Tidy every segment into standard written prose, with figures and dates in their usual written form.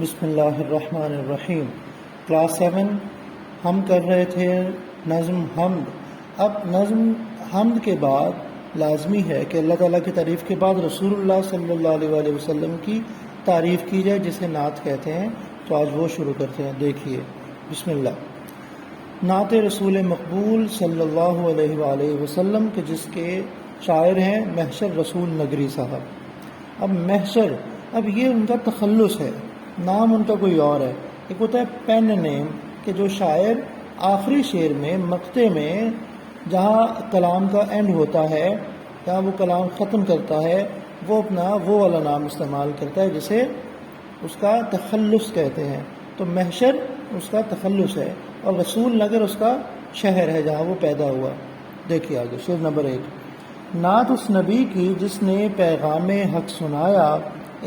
بسم اللہ الرحمن الرحیم۔ کلاس 7 ہم کر رہے تھے نظم حمد۔ اب نظم حمد کے بعد لازمی ہے کہ اللہ تعالیٰ کی تعریف کے بعد رسول اللہ صلی اللہ علیہ وآلہ وسلم کی تعریف کی جائے، جسے نعت کہتے ہیں۔ تو آج وہ شروع کرتے ہیں۔ دیکھیے، بسم اللہ۔ نعت رسول مقبول صلی اللہ علیہ وآلہ وسلم کے جس کے شاعر ہیں محشر رسول نگری صاحب۔ اب محشر، اب یہ ان کا تخلص ہے، نام ان کا کوئی اور ہے۔ ایک ہوتا ہے پین نیم، کہ جو شاعر آخری شعر میں مقطع میں جہاں کلام کا اینڈ ہوتا ہے، جہاں وہ کلام ختم کرتا ہے، وہ اپنا وہ والا نام استعمال کرتا ہے جسے اس کا تخلص کہتے ہیں۔ تو محشر اس کا تخلص ہے اور رسول نگر اس کا شہر ہے جہاں وہ پیدا ہوا۔ دیکھیے آگے شعر نمبر 1۔ نعت اس نبی کی جس نے پیغام حق سنایا،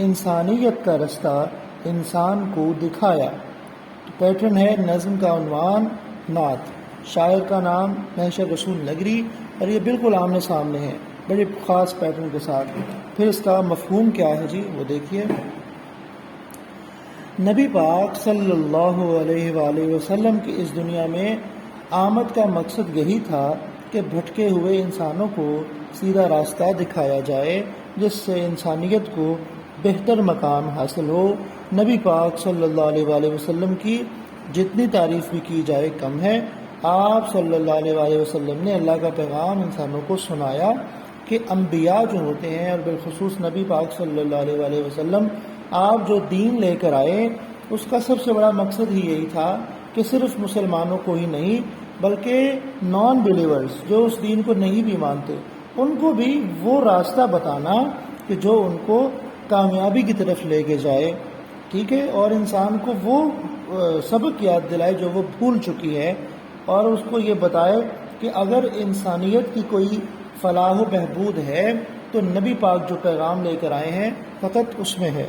انسانیت کا رستہ انسان کو دکھایا۔ پیٹرن ہے نظم کا عنوان نعت، شاعر کا نام محشر رسول نگری، اور یہ بالکل آمنے سامنے ہے بڑے خاص پیٹرن کے ساتھ۔ پھر اس کا مفہوم کیا ہے جی، وہ دیکھیے۔ نبی پاک صلی اللہ علیہ وآلہ وسلم کی اس دنیا میں آمد کا مقصد یہی تھا کہ بھٹکے ہوئے انسانوں کو سیدھا راستہ دکھایا جائے، جس سے انسانیت کو بہتر مقام حاصل ہو۔ نبی پاک صلی اللہ علیہ وآلہ وسلم کی جتنی تعریف بھی کی جائے کم ہے۔ آپ صلی اللہ علیہ وآلہ وسلم نے اللہ کا پیغام انسانوں کو سنایا کہ انبیاء جو ہوتے ہیں، اور بالخصوص نبی پاک صلی اللہ علیہ وآلہ وسلم، آپ جو دین لے کر آئے، اس کا سب سے بڑا مقصد ہی یہی تھا کہ صرف مسلمانوں کو ہی نہیں بلکہ نان بلیورز جو اس دین کو نہیں بھی مانتے، ان کو بھی وہ راستہ بتانا کہ جو ان کو کامیابی کی طرف لے کے جائے، ٹھیک ہے، اور انسان کو وہ سبق یاد دلائے جو وہ بھول چکی ہے، اور اس کو یہ بتائے کہ اگر انسانیت کی کوئی فلاح و بہبود ہے تو نبی پاک جو پیغام لے کر آئے ہیں فقط اس میں ہے۔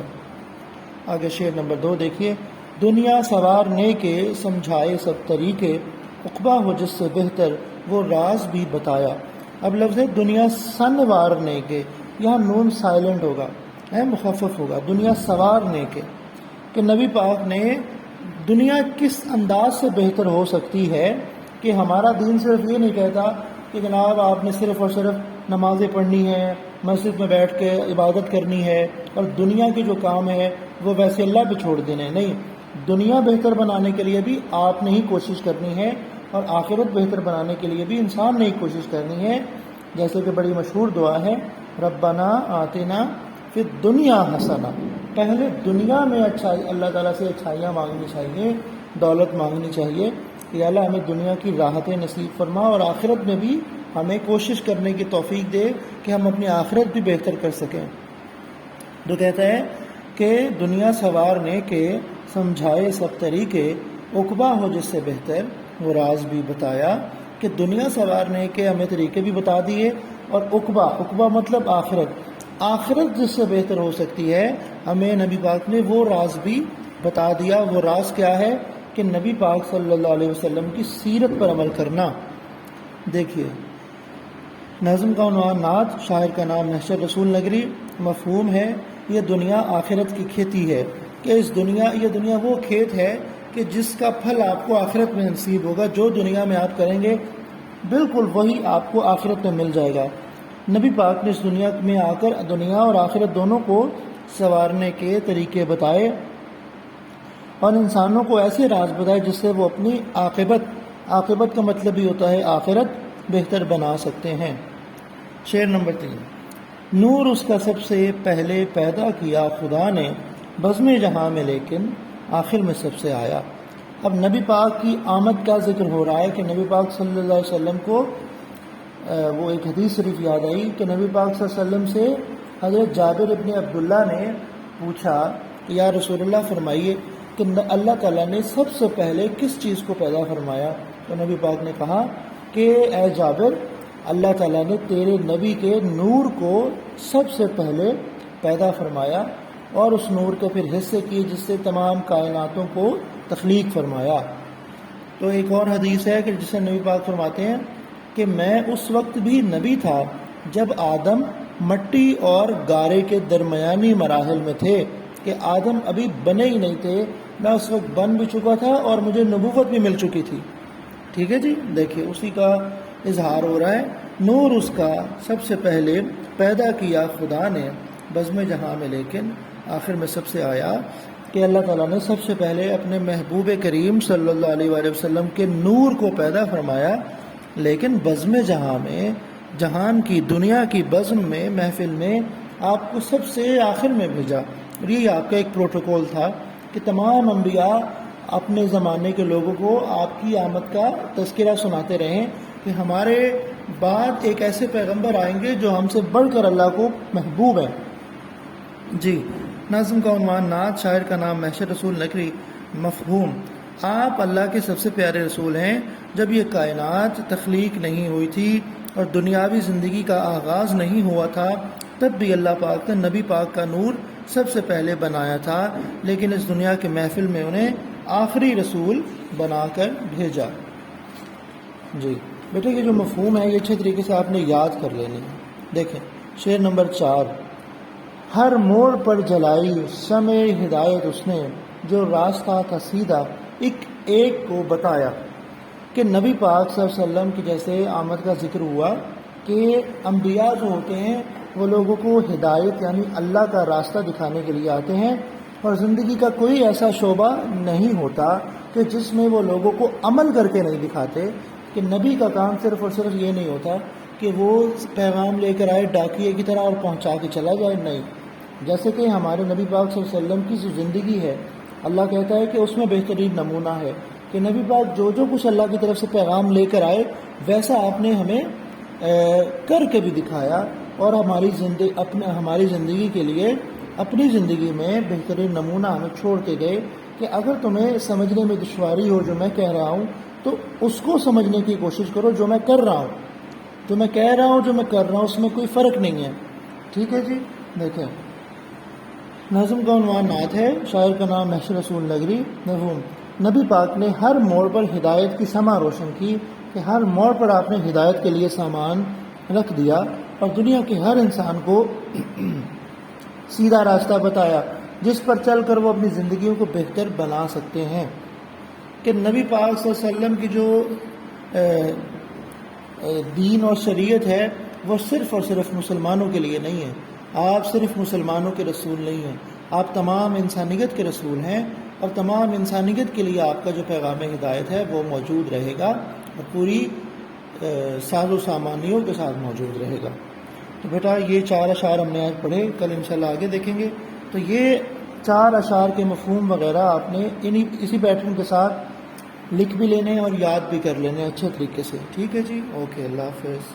آگے شعر نمبر 2 دیکھیے۔ دنیا سوارنے کے سمجھائے سب طریقے، عقبہ ہو جس سے بہتر وہ راز بھی بتایا۔ اب لفظ ہے دنیا سنوارنے کے، یہاں نون سائلنٹ ہوگا، مخفف ہوگا، دنیا سوارنے کے، کہ نبی پاک نے دنیا کس انداز سے بہتر ہو سکتی ہے کہ ہمارا دین صرف یہ نہیں کہتا کہ جناب آپ نے صرف اور صرف نمازیں پڑھنی ہیں، مسجد میں بیٹھ کے عبادت کرنی ہے، اور دنیا کے جو کام ہے وہ ویسے اللہ پہ چھوڑ دینے، نہیں، دنیا بہتر بنانے کے لیے بھی آپ نے ہی کوشش کرنی ہے، اور آخرت بہتر بنانے کے لیے بھی انسان نے ہی کوشش کرنی ہے۔ جیسے کہ بڑی مشہور دعا ہے، ربنا آتنا فی الدنیا حسنہ، پہلے دنیا میں اچھائی، اللہ تعالیٰ سے اچھائیاں مانگنی چاہیے، دولت مانگنی چاہیے کہ اللہ ہمیں دنیا کی راحتیں نصیب فرما، اور آخرت میں بھی ہمیں کوشش کرنے کی توفیق دے کہ ہم اپنی آخرت بھی بہتر کر سکیں۔ تو کہتا ہے کہ دنیا سوارنے کے سمجھائے سب طریقے، عقبہ ہو جس سے بہتر وہ راز بھی بتایا، کہ دنیا سوارنے کے ہمیں طریقے بھی بتا دیے، اور عقبہ مطلب آخرت جس سے بہتر ہو سکتی ہے ہمیں نبی پاک نے وہ راز بھی بتا دیا۔ وہ راز کیا ہے کہ نبی پاک صلی اللہ علیہ وسلم کی سیرت پر عمل کرنا۔ دیکھیے، نظم کا عنوان نعت، شاعر کا نام محشر رسول نگری۔ مفہوم ہے یہ دنیا آخرت کی کھیتی ہے، کہ یہ دنیا وہ کھیت ہے کہ جس کا پھل آپ کو آخرت میں نصیب ہوگا، جو دنیا میں آپ کریں گے بالکل وہی آپ کو آخرت میں مل جائے گا۔ نبی پاک نے اس دنیا میں آ کر دنیا اور آخرت دونوں کو سنوارنے کے طریقے بتائے، اور انسانوں کو ایسے راز بتائے جس سے وہ اپنی عاقبت کا مطلب ہی ہوتا ہے آخرت بہتر بنا سکتے ہیں۔ شعر نمبر 3۔ نور اس کا سب سے پہلے پیدا کیا خدا نے، بزم جہاں میں لیکن آخر میں سب سے آیا۔ اب نبی پاک کی آمد کا ذکر ہو رہا ہے کہ نبی پاک صلی اللہ علیہ وسلم کو وہ ایک حدیث شریف یاد آئی کہ نبی پاک صلی اللہ علیہ وسلم سے حضرت جابر ابن عبداللہ نے پوچھا کہ یا رسول اللہ فرمائیے کہ اللہ تعالیٰ نے سب سے پہلے کس چیز کو پیدا فرمایا؟ تو نبی پاک نے کہا کہ اے جابر، اللہ تعالیٰ نے تیرے نبی کے نور کو سب سے پہلے پیدا فرمایا، اور اس نور کے پھر حصے کیے جس سے تمام کائناتوں کو تخلیق فرمایا۔ تو ایک اور حدیث ہے کہ جسے نبی پاک فرماتے ہیں کہ میں اس وقت بھی نبی تھا جب آدم مٹی اور گارے کے درمیانی مراحل میں تھے، کہ آدم ابھی بنے ہی نہیں تھے، میں اس وقت بن بھی چکا تھا اور مجھے نبوت بھی مل چکی تھی۔ ٹھیک ہے جی، دیکھیے اسی کا اظہار ہو رہا ہے۔ نور اس کا سب سے پہلے پیدا کیا خدا نے بزم جہاں میں، لیکن آخر میں سب سے آیا کہ اللہ تعالیٰ نے سب سے پہلے اپنے محبوب کریم صلی اللہ علیہ وآلہ وسلم کے نور کو پیدا فرمایا، لیکن بزم جہاں میں، جہان کی دنیا کی بزم میں، محفل میں آپ کو سب سے آخر میں بھیجا۔ اور یہ آپ کا ایک پروٹوکول تھا کہ تمام انبیاء اپنے زمانے کے لوگوں کو آپ کی آمد کا تذکرہ سناتے رہیں کہ ہمارے بعد ایک ایسے پیغمبر آئیں گے جو ہم سے بڑھ کر اللہ کو محبوب ہے۔ جی، ناظم کا عنوان نعت، شاعر کا نام محشر رسول نقوی۔ مفہوم: آپ اللہ کے سب سے پیارے رسول ہیں۔ جب یہ کائنات تخلیق نہیں ہوئی تھی اور دنیاوی زندگی کا آغاز نہیں ہوا تھا، تب بھی اللہ پاک نے نبی پاک کا نور سب سے پہلے بنایا تھا، لیکن اس دنیا کے محفل میں انہیں آخری رسول بنا کر بھیجا۔ جی بیٹے، یہ جو مفہوم ہے یہ اچھے طریقے سے آپ نے یاد کر لینی ہے۔ دیکھیں شعر نمبر 4: ہر موڑ پر جلائی شمع ہدایت اس نے، جو راستہ تھا سیدھا ایک ایک کو بتایا۔ کہ نبی پاک صلی اللہ علیہ وسلم کی جیسے آمد کا ذکر ہوا کہ انبیاء جو ہوتے ہیں وہ لوگوں کو ہدایت یعنی اللہ کا راستہ دکھانے کے لیے آتے ہیں، اور زندگی کا کوئی ایسا شعبہ نہیں ہوتا کہ جس میں وہ لوگوں کو عمل کر کے نہیں دکھاتے۔ کہ نبی کا کام صرف اور صرف یہ نہیں ہوتا کہ وہ پیغام لے کر آئے ڈاکیے کی طرح اور پہنچا کے چلا جائے، نہیں۔ جیسے کہ ہمارے نبی پاک صلی اللہ علیہ وسلم کی جو زندگی ہے، اللہ کہتا ہے کہ اس میں بہترین نمونہ ہے کہ نبی پاک جو کچھ اللہ کی طرف سے پیغام لے کر آئے ویسا آپ نے ہمیں کر کے بھی دکھایا، اور ہماری زندگی کے لیے اپنی زندگی میں بہترین نمونہ ہمیں چھوڑ کے گئے کہ اگر تمہیں سمجھنے میں دشواری ہو جو میں کہہ رہا ہوں تو اس کو سمجھنے کی کوشش کرو جو میں کر رہا ہوں، جو میں کہہ رہا ہوں، جو میں کر رہا ہوں، اس میں کوئی فرق نہیں ہے۔ ٹھیک ہے جی، دیکھیں ناظم کا عنوان نعت ہے، شاعر کا نام محشر رسول نقوی۔ مفہوم: نبی پاک نے ہر موڑ پر ہدایت کی شمع روشن کی، کہ ہر موڑ پر آپ نے ہدایت کے لیے سامان رکھ دیا اور دنیا کے ہر انسان کو سیدھا راستہ بتایا جس پر چل کر وہ اپنی زندگیوں کو بہتر بنا سکتے ہیں۔ کہ نبی پاک صلی اللہ علیہ وسلم کی جو دین اور شریعت ہے وہ صرف اور صرف مسلمانوں کے لیے نہیں ہے۔ آپ صرف مسلمانوں کے رسول نہیں ہیں، آپ تمام انسانیت کے رسول ہیں، اور تمام انسانیت کے لیے آپ کا جو پیغام ہدایت ہے وہ موجود رہے گا اور پوری ساز و سامانیوں کے ساتھ موجود رہے گا۔ تو بیٹا یہ 4 اشعار ہم نے آج پڑھے، کل انشاءاللہ آگے دیکھیں گے۔ تو یہ 4 اشعار کے مفہوم وغیرہ آپ نے اسی پیٹرن کے ساتھ لکھ بھی لینے اور یاد بھی کر لینے اچھے طریقے سے۔ ٹھیک ہے جی، اوکے، اللہ حافظ۔